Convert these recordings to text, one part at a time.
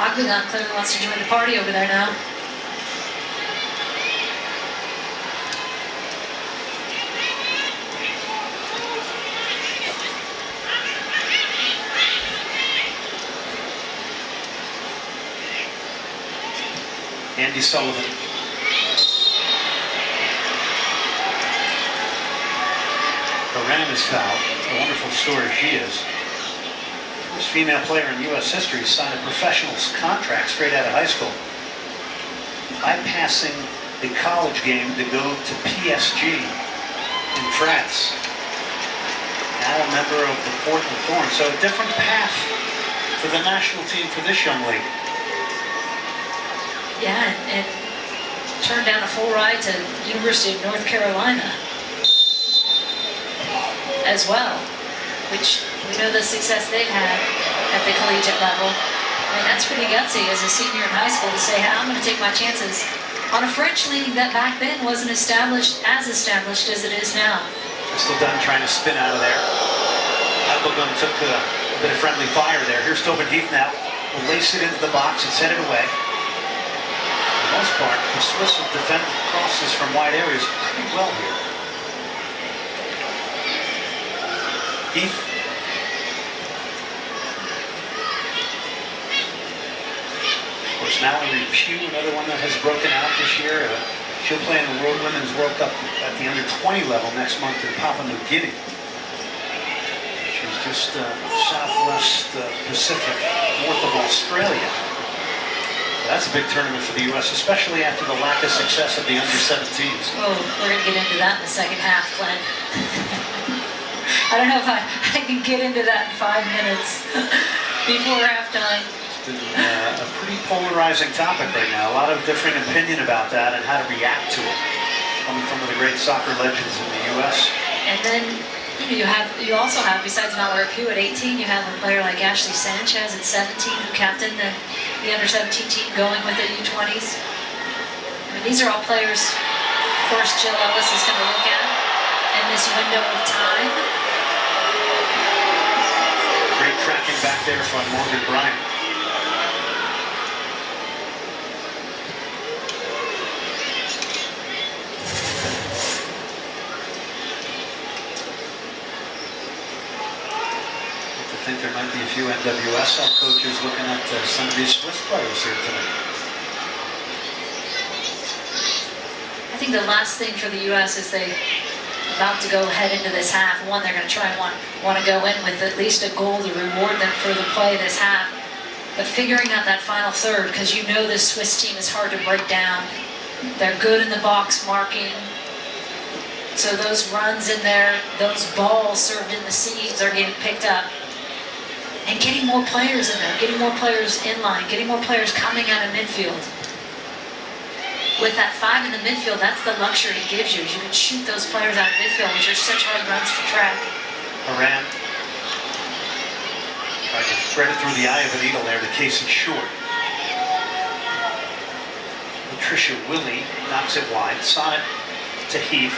Ogbegon clearly wants to join the party over there now. Andy Sullivan. Horan is fouled. A wonderful story she is. First female player in U.S. history to sign a professional contract straight out of high school, bypassing the college game to go to PSG in France. Now a member of the Portland Thorns. So a different path for the national team for this young lady. Yeah, and turned down a full ride to University of North Carolina as well, which we know the success they've had at the collegiate level. I mean, that's pretty gutsy as a senior in high school to say, hey, I'm going to take my chances on a French league that back then wasn't as established as it is now. Crystal Dunn trying to spin out of there. Ogbegon took a bit of friendly fire there. Here's Tobin Heath now. Will lace it into the box and send it away. For the most part, the Swiss have defended crosses from wide areas pretty well here. Heath. Of course, Mallory Pugh, another one that has broken out this year. She'll play in the World Women's World Cup at the under-20 level next month in Papua New Guinea. She's just southwest Pacific, north of Australia. That's a big tournament for the U.S., especially after the lack of success of the under-17s. Oh, we're going to get into that in the second half, Glenn. I don't know if I can get into that in 5 minutes before halftime. It's been a pretty polarizing topic right now. A lot of different opinion about that and how to react to it, coming from one of the great soccer legends in the U.S. And then you also have, besides Mallory Pugh at 18, you have a player like Ashley Sanchez at 17 who captained the under-17 team going with the U20s. I mean, these are all players, of course, Jill Ellis is going to look at in this window of time. Great tracking back there from Morgan Bryant. I think there might be a few NWSL coaches looking at some of these Swiss players here tonight. I think the last thing for the U.S. is they about to go head into this half. One, they're going to try and want to go in with at least a goal to reward them for the play this half. But figuring out that final third, because you know this Swiss team is hard to break down. They're good in the box marking. So those runs in there, those balls served in the seams are getting picked up. And getting more players in there, getting more players in line, getting more players coming out of midfield. With that 5 in the midfield, that's the luxury it gives you. You can shoot those players out of midfield, which are such hard runs to track. Horan tried to thread it through the eye of a needle there to Casey Short. Patricia Willie knocks it wide. Sonnet to Heath.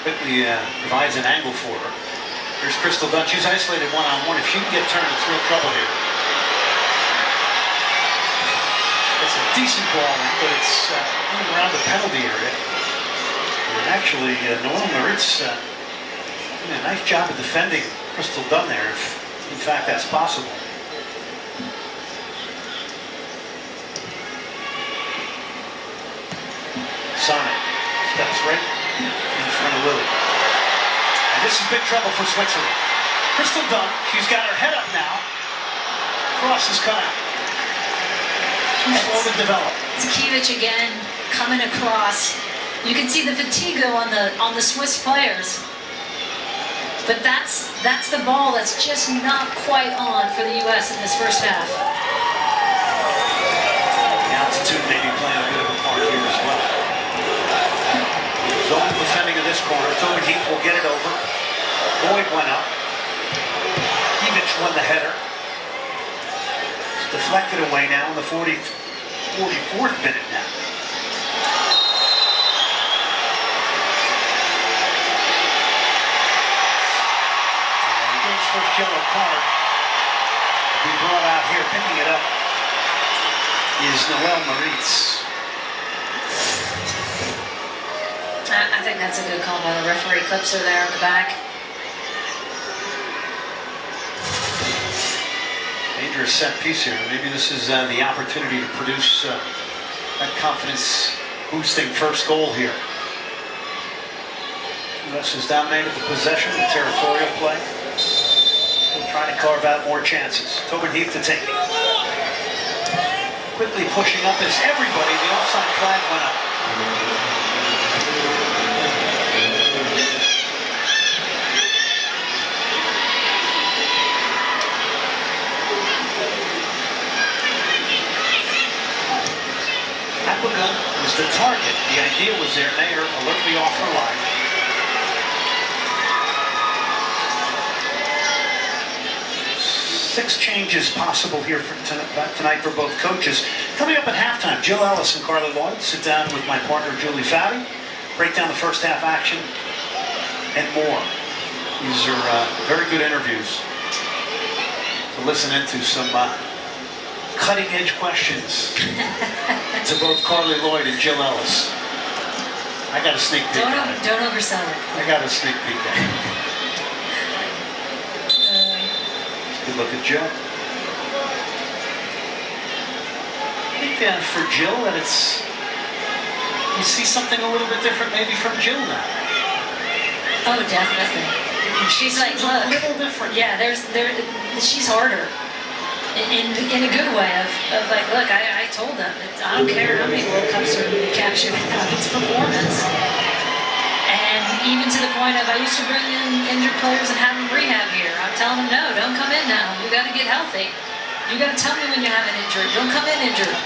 Quickly provides an angle for her. Here's Crystal Dunn. She's isolated one-on-one. If she can get turned, it's real trouble here. It's a decent ball, but it's going around the penalty area. And actually, Noel Maritz doing a nice job of defending Crystal Dunn there, if in fact that's possible. Sonnet steps right in front of Willie. This is big trouble for Switzerland. Crystal Dunn, she's got her head up now. Cross is cut out. Too slow to develop. Tkivich again coming across. You can see the fatigue on the Swiss players. But that's the ball that's just not quite on for the U.S. in this first half. The altitude may be playing a bit of a part here as well. Zone defending in this corner. Tobin Heath will get it over. Boyd went up. Tkivich won the header. It's deflected away now in the 44th minute now. Against first yellow card. Be brought out here, picking it up. is Noel Maritz. I think that's a good call by the referee. Clips are there on the back. Dangerous set piece here. Maybe this is the opportunity to produce that confidence-boosting first goal here. U.S. has dominated the possession, the territorial play. Still trying to carve out more chances. Tobin Heath to take it. Quickly pushing up as everybody, the offside flag went up. Applegun was the target. The idea was there. Nair alertly off her line. Six changes possible here for tonight for both coaches. Coming up at halftime, Jill Ellis and Carli Lloyd sit down with my partner Julie Foudy, break down the first half action and more. These are very good interviews to listen into. Some cutting-edge questions to both Carli Lloyd and Jill Ellis. I got a sneak peek. Don't oversell it. I got a sneak peek at it. Good look at Jill. I think for Jill that you see something a little bit different maybe from Jill now. Oh, definitely. She's like, look. A little different. Yeah, she's harder. In a good way of like, look, I told them, I don't care how many World Cups are captured, it's performance. And even to the point of, I used to bring in injured players and have them rehab here. I'm telling them, no, don't come in now. You got to get healthy. You got to tell me when you have an injury. Don't come in injured.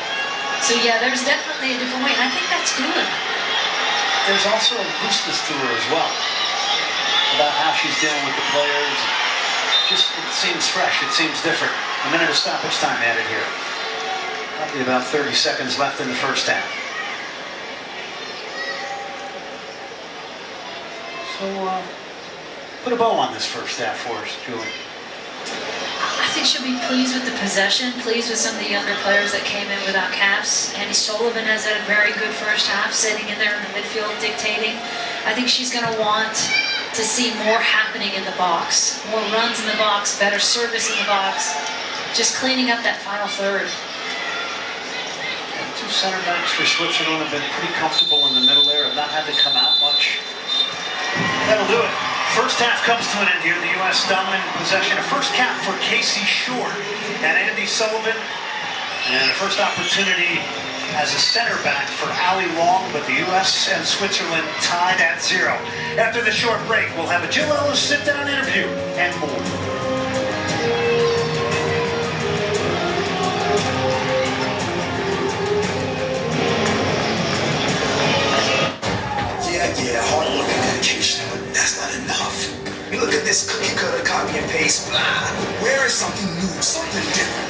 So yeah, there's definitely a different way, and I think that's good. There's also a looseness to her as well, about how she's dealing with the players. Just, it seems fresh, it seems different. A minute of stoppage time added here. Probably about 30 seconds left in the first half. So, put a bow on this first half for us, Julie. I think she'll be pleased with the possession, pleased with some of the younger players that came in without caps. Andy Sullivan has had a very good first half, sitting in there in the midfield dictating. I think she's going to want to see more happening in the box, more runs in the box, better service in the box, just cleaning up that final third. Two center backs for Switzerland have been pretty comfortable in the middle there, have not had to come out much. That'll do it. First half comes to an end here. The U.S. dominant in possession. A first cap for Casey Short and Andy Sullivan. And a first opportunity as a center back for Ali Long, but the U.S. and Switzerland tied at 0. After the short break, we'll have a Jill Ellis sit-down interview and more. Yeah, hard work and dedication, but that's not enough. You look at this cookie cutter, copy and paste, blah. Where is something new, something different?